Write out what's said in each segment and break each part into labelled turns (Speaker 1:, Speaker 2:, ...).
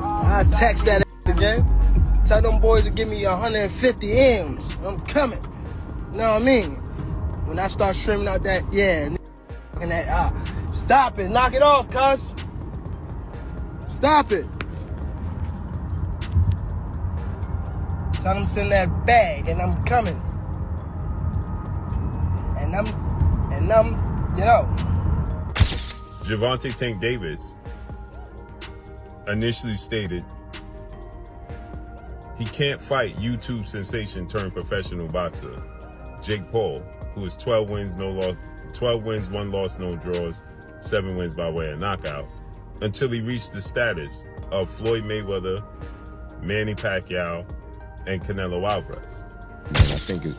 Speaker 1: I text that again. Tell them boys to give me 150 M's. I'm coming. You know what I mean? When I start streaming out that, and that, stop it. Knock it off, cuz. Stop it. Tell them to send that bag, and I'm coming. And I'm, you know.
Speaker 2: Gervonta Tank Davis initially stated he can't fight YouTube sensation turned professional boxer Jake Paul, who is 12 wins, 1 loss, no draws, 7 wins by way of knockout, until he reached the status of Floyd Mayweather, Manny Pacquiao, and Canelo Alvarez.
Speaker 3: Man,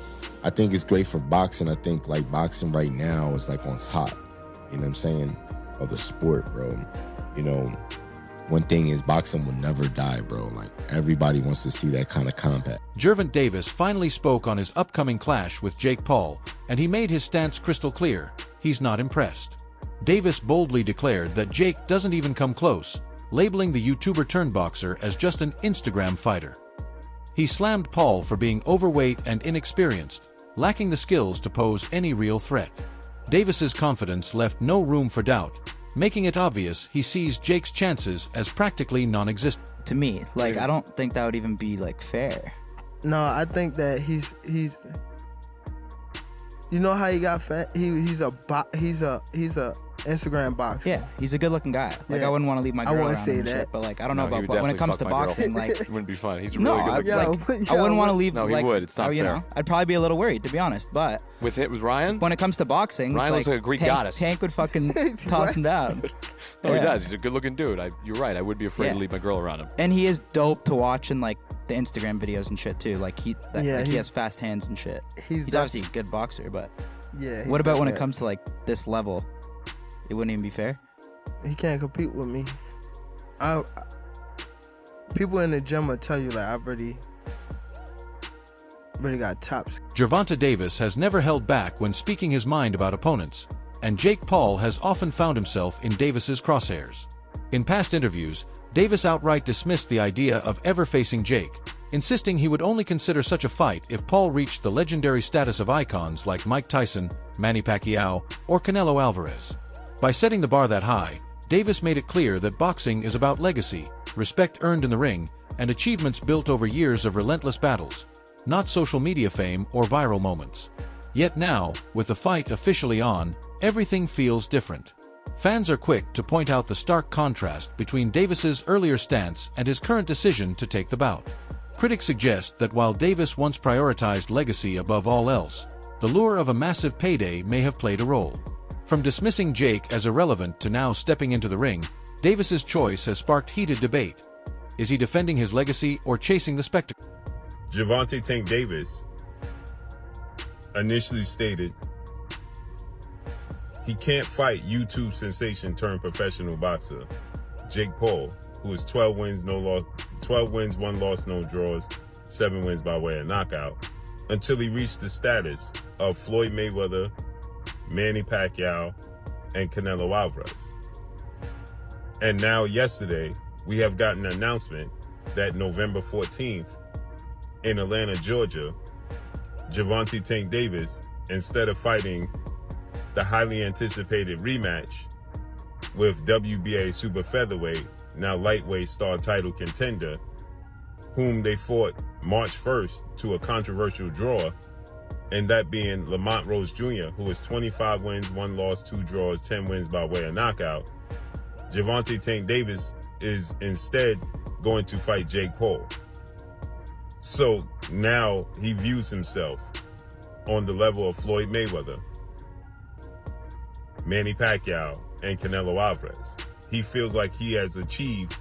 Speaker 3: I think it's great for boxing. I think like boxing right now is like on top, you know what I'm saying, of the sport, bro. You know, one thing is boxing will never die, bro. Like everybody wants to see that kind of combat.
Speaker 4: Gervonta Davis finally spoke on his upcoming clash with Jake Paul, and he made his stance crystal clear. He's not impressed. Davis boldly declared that Jake doesn't even come close, labeling the YouTuber turned boxer as just an Instagram fighter. He slammed Paul for being overweight and inexperienced, lacking the skills to pose any real threat. Davis's confidence left no room for doubt, making it obvious he sees Jake's chances as practically non-existent.
Speaker 5: To me, like, I don't think that would even be, like, fair.
Speaker 1: No, I think that he's you know how he got fat? He's a Instagram boxer.
Speaker 5: Yeah, he's a good-looking guy. Like,
Speaker 1: Yeah.
Speaker 5: I wouldn't want to leave my girl
Speaker 1: I wouldn't
Speaker 5: around
Speaker 1: say
Speaker 5: him and
Speaker 1: that.
Speaker 5: shit, but like, I don't know
Speaker 6: No, he
Speaker 5: about
Speaker 6: would
Speaker 5: when it comes to
Speaker 6: definitely fuck my
Speaker 5: boxing. Like,
Speaker 6: it wouldn't be fun. He's a
Speaker 5: no,
Speaker 6: really good looking.
Speaker 5: I wouldn't want to leave.
Speaker 6: No, he
Speaker 5: like,
Speaker 6: would. It's not
Speaker 5: you
Speaker 6: fair.
Speaker 5: know, I'd probably be a little worried, to be honest. But
Speaker 6: With Ryan?
Speaker 5: when it comes to boxing,
Speaker 6: Ryan
Speaker 5: it's
Speaker 6: looks like a Greek
Speaker 5: Tank,
Speaker 6: goddess.
Speaker 5: Tank would fucking toss him down.
Speaker 6: No, he
Speaker 5: Yeah.
Speaker 6: does. He's a good looking dude. You're right. I would be afraid
Speaker 5: Yeah.
Speaker 6: to leave my girl around him.
Speaker 5: And he is dope to watch in like the Instagram videos and shit too. Like he
Speaker 1: he's-
Speaker 5: has fast hands and shit.
Speaker 1: He's
Speaker 5: obviously a good boxer, but
Speaker 1: Yeah.
Speaker 5: what about when it comes to like this level? It wouldn't even be fair.
Speaker 1: He can't compete with me. People in the gym will tell you like I've really got tops.
Speaker 4: Gervonta Davis has never held back when speaking his mind about opponents, and Jake Paul has often found himself in Davis's crosshairs. In past interviews, Davis outright dismissed the idea of ever facing Jake, insisting he would only consider such a fight if Paul reached the legendary status of icons like Mike Tyson, Manny Pacquiao, or Canelo Alvarez. By setting the bar that high, Davis made it clear that boxing is about legacy, respect earned in the ring, and achievements built over years of relentless battles, not social media fame or viral moments. Yet now, with the fight officially on, everything feels different. Fans are quick to point out the stark contrast between Davis's earlier stance and his current decision to take the bout. Critics suggest that while Davis once prioritized legacy above all else, the lure of a massive payday may have played a role. From dismissing Jake as irrelevant to now stepping into the ring, Davis's choice has sparked heated debate. Is he defending his legacy or chasing the spectacle?
Speaker 2: Gervonta Tank Davis initially stated he can't fight YouTube sensation turned professional boxer Jake Paul, who is 12 wins, 1 loss, no draws, 7 wins by way of knockout, until he reached the status of Floyd Mayweather, Manny Pacquiao, and Canelo Alvarez. And now yesterday, we have gotten an announcement that November 14th in Atlanta, Georgia, Gervonta Tank Davis, instead of fighting the highly anticipated rematch with WBA super featherweight, now lightweight star title contender, whom they fought March 1st to a controversial draw, and that being Lamont Roach Jr., who is 25 wins, 1 loss, 2 draws, 10 wins by way of knockout. Gervonta Tank Davis is instead going to fight Jake Paul. So now he views himself on the level of Floyd Mayweather, Manny Pacquiao, and Canelo Alvarez. He feels like he has achieved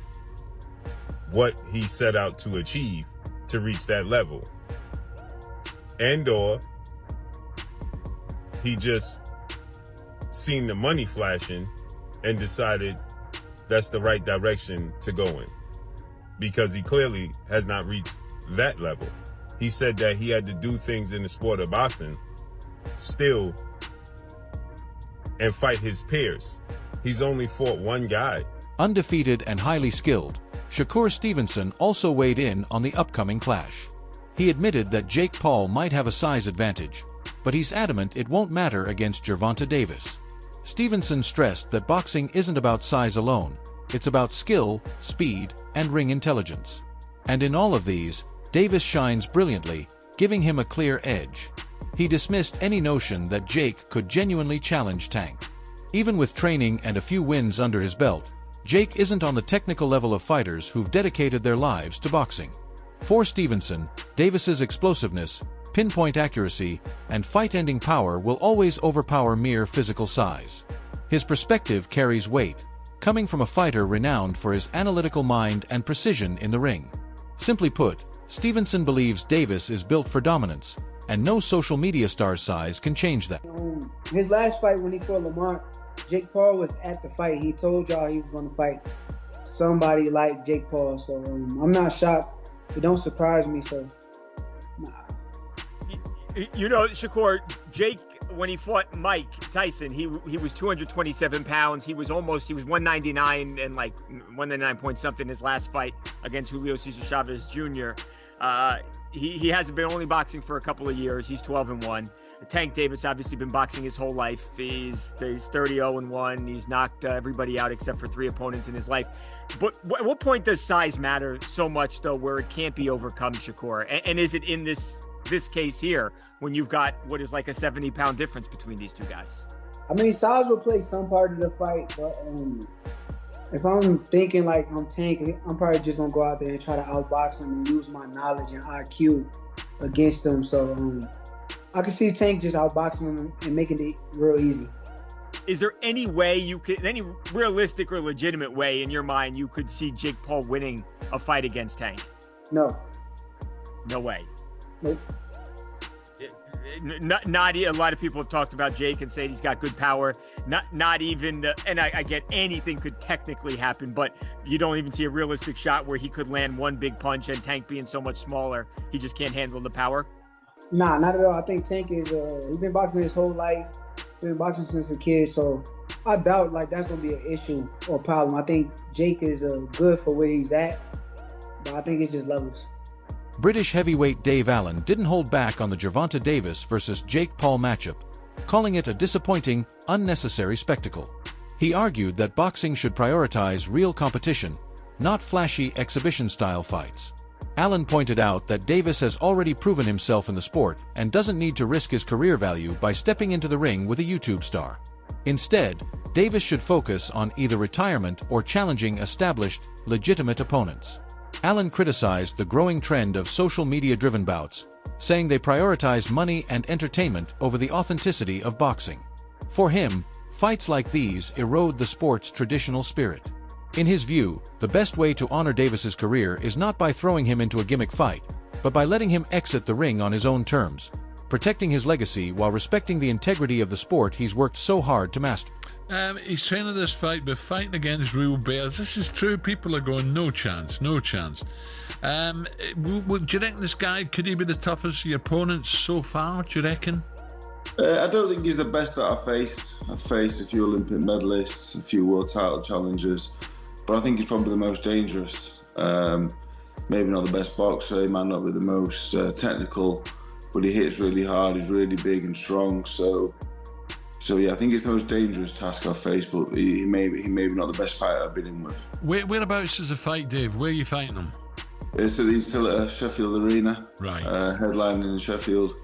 Speaker 2: what he set out to achieve to reach that level. And/or he just seen the money flashing and decided that's the right direction to go in, because he clearly has not reached that level. He said that he had to do things in the sport of boxing still and fight his peers. He's only fought one guy.
Speaker 4: Undefeated and highly skilled, Shakur Stevenson also weighed in on the upcoming clash. He admitted that Jake Paul might have a size advantage, but he's adamant it won't matter against Gervonta Davis. Stevenson stressed that boxing isn't about size alone, it's about skill, speed, and ring intelligence. And in all of these, Davis shines brilliantly, giving him a clear edge. He dismissed any notion that Jake could genuinely challenge Tank. Even with training and a few wins under his belt, Jake isn't on the technical level of fighters who've dedicated their lives to boxing. For Stevenson, Davis's explosiveness, pinpoint accuracy, and fight-ending power will always overpower mere physical size. His perspective carries weight, coming from a fighter renowned for his analytical mind and precision in the ring. Simply put, Stevenson believes Davis is built for dominance, and no social media star's size can change that.
Speaker 7: His last fight when he fought Lamont, Jake Paul was at the fight. He told y'all he was going to fight somebody like Jake Paul. So I'm not shocked. It don't surprise me. So, nah.
Speaker 8: You know, Shakur, Jake, when he fought Mike Tyson, he was 227 pounds. He was 199 and like 199 point something his last fight against Julio Cesar Chavez Jr. He hasn't been only boxing for a couple of years. He's 12-1. Tank Davis obviously been boxing his whole life. He's 30-1. He's knocked everybody out except for 3 opponents in his life. But at what point does size matter so much, though, where it can't be overcome, Shakur? And is it in this case here when you've got what is like a 70-pound difference between these two guys?
Speaker 7: I mean, size will play some part of the fight, but if I'm thinking like I'm Tank, I'm probably just gonna go out there and try to outbox him and use my knowledge and IQ against him. So I can see Tank just outboxing him and making it real easy.
Speaker 8: Is there any way any realistic or legitimate way in your mind you could see Jake Paul winning a fight against Tank?
Speaker 7: No.
Speaker 8: No way.
Speaker 7: Nope.
Speaker 8: Not a lot of people have talked about Jake and said he's got good power. Not even and I get anything could technically happen, but you don't even see a realistic shot where he could land one big punch, and Tank being so much smaller, he just can't handle the power.
Speaker 7: Nah, not at all. I think Tank is he's been boxing his whole life. Been boxing since a kid, so I doubt like that's gonna be an issue or problem. I think Jake is good for where he's at, but I think it's just levels.
Speaker 4: British heavyweight Dave Allen didn't hold back on the Gervonta Davis versus Jake Paul matchup, calling it a disappointing, unnecessary spectacle. He argued that boxing should prioritize real competition, not flashy exhibition-style fights. Allen pointed out that Davis has already proven himself in the sport and doesn't need to risk his career value by stepping into the ring with a YouTube star. Instead, Davis should focus on either retirement or challenging established, legitimate opponents. Allen criticized the growing trend of social media-driven bouts, saying they prioritize money and entertainment over the authenticity of boxing. For him, fights like these erode the sport's traditional spirit. In his view, the best way to honor Davis's career is not by throwing him into a gimmick fight, but by letting him exit the ring on his own terms, protecting his legacy while respecting the integrity of the sport he's worked so hard to master.
Speaker 9: He's training this fight, but fighting against real bears. This is true. People are going, no chance, no chance. Do you reckon this guy, could he be the toughest of your opponents so far, do you reckon?
Speaker 10: I don't think he's the best that I've faced. I've faced a few Olympic medalists, a few world title challengers, but I think he's probably the most dangerous. Maybe not the best boxer, he might not be the most technical, but he hits really hard, he's really big and strong, so yeah, I think it's the most dangerous task I've faced, but he may be not the best fighter I've been in with.
Speaker 9: Whereabouts is the fight, Dave? Where are you fighting him?
Speaker 10: He's still at Sheffield Arena,
Speaker 9: right?
Speaker 10: Headlining in Sheffield,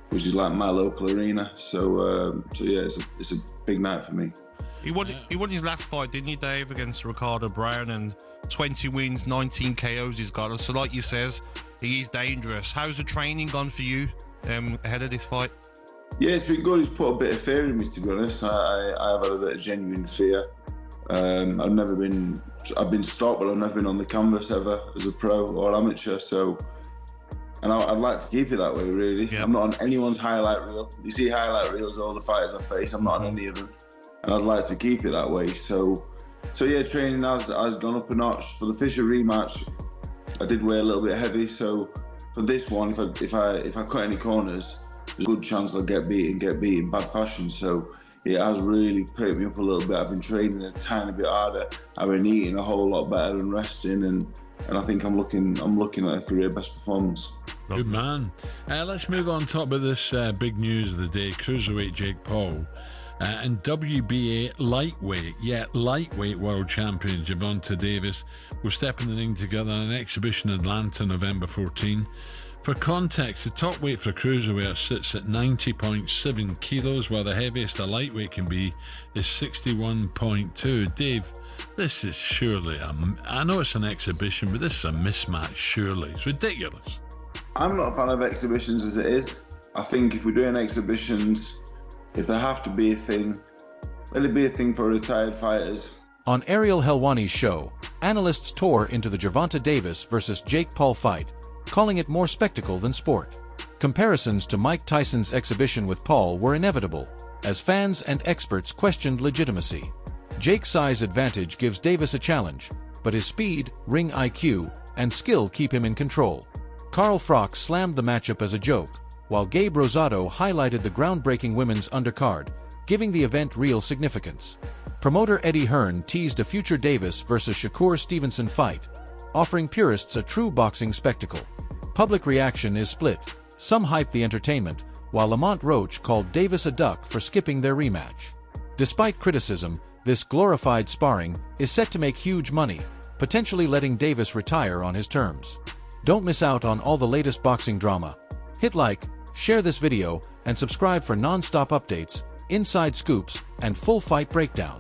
Speaker 10: which is like my local arena. So yeah, it's a big night for me.
Speaker 11: He won his last fight, didn't he, Dave, against Ricardo Brown, and 20 wins, 19 KOs he's got. So like you says, he is dangerous. How's the training gone for you ahead of this fight?
Speaker 10: Yeah, it's been good. He's put a bit of fear in me, to be honest. I have had a bit of genuine fear. I've been stopped, but I've never been on the canvas ever as a pro or amateur. So, and I'd like to keep it that way, really. Yep. I'm not on anyone's highlight reel. You see highlight reels, all the fighters I face. I'm not on any of them, and I'd like to keep it that way. So yeah, training has gone up a notch. For the Fisher rematch, I did weigh a little bit heavy. So for this one, if I cut any corners, there's a good chance I'll get beat in bad fashion. So it has really perked me up a little bit. I've been training a tiny bit harder. I've been eating a whole lot better and resting, and I think I'm looking at a career best performance.
Speaker 9: Good man. Let's move on. Talk about this big news of the day. Cruiserweight Jake Paul and WBA lightweight world champion Gervonta Davis will step in the ring together in an exhibition in Atlanta, November 14. For context, the top weight for cruiserweight sits at 90.7 kilos, while the heaviest a lightweight can be is 61.2. Dave, this is surely I know it's an exhibition, but this is a mismatch, surely. It's ridiculous.
Speaker 10: I'm not a fan of exhibitions as it is. I think if we're doing exhibitions, if there have to be a thing, let it be a thing for retired fighters.
Speaker 4: On Ariel Helwani's show, Analysts tore into the Gervonta Davis versus Jake Paul fight, calling it more spectacle than sport. Comparisons to Mike Tyson's exhibition with Paul were inevitable, as fans and experts questioned legitimacy. Jake's size advantage gives Davis a challenge, but his speed, ring IQ, and skill keep him in control. Carl Froch slammed the matchup as a joke, while Gabe Rosado highlighted the groundbreaking women's undercard, giving the event real significance. Promoter Eddie Hearn teased a future Davis versus Shakur Stevenson fight, offering purists a true boxing spectacle. Public reaction is split. Some hype the entertainment, while Lamont Roach called Davis a duck for skipping their rematch. Despite criticism, this glorified sparring is set to make huge money, potentially letting Davis retire on his terms. Don't miss out on all the latest boxing drama. Hit like, share this video, and subscribe for non-stop updates, inside scoops, and full fight breakdown.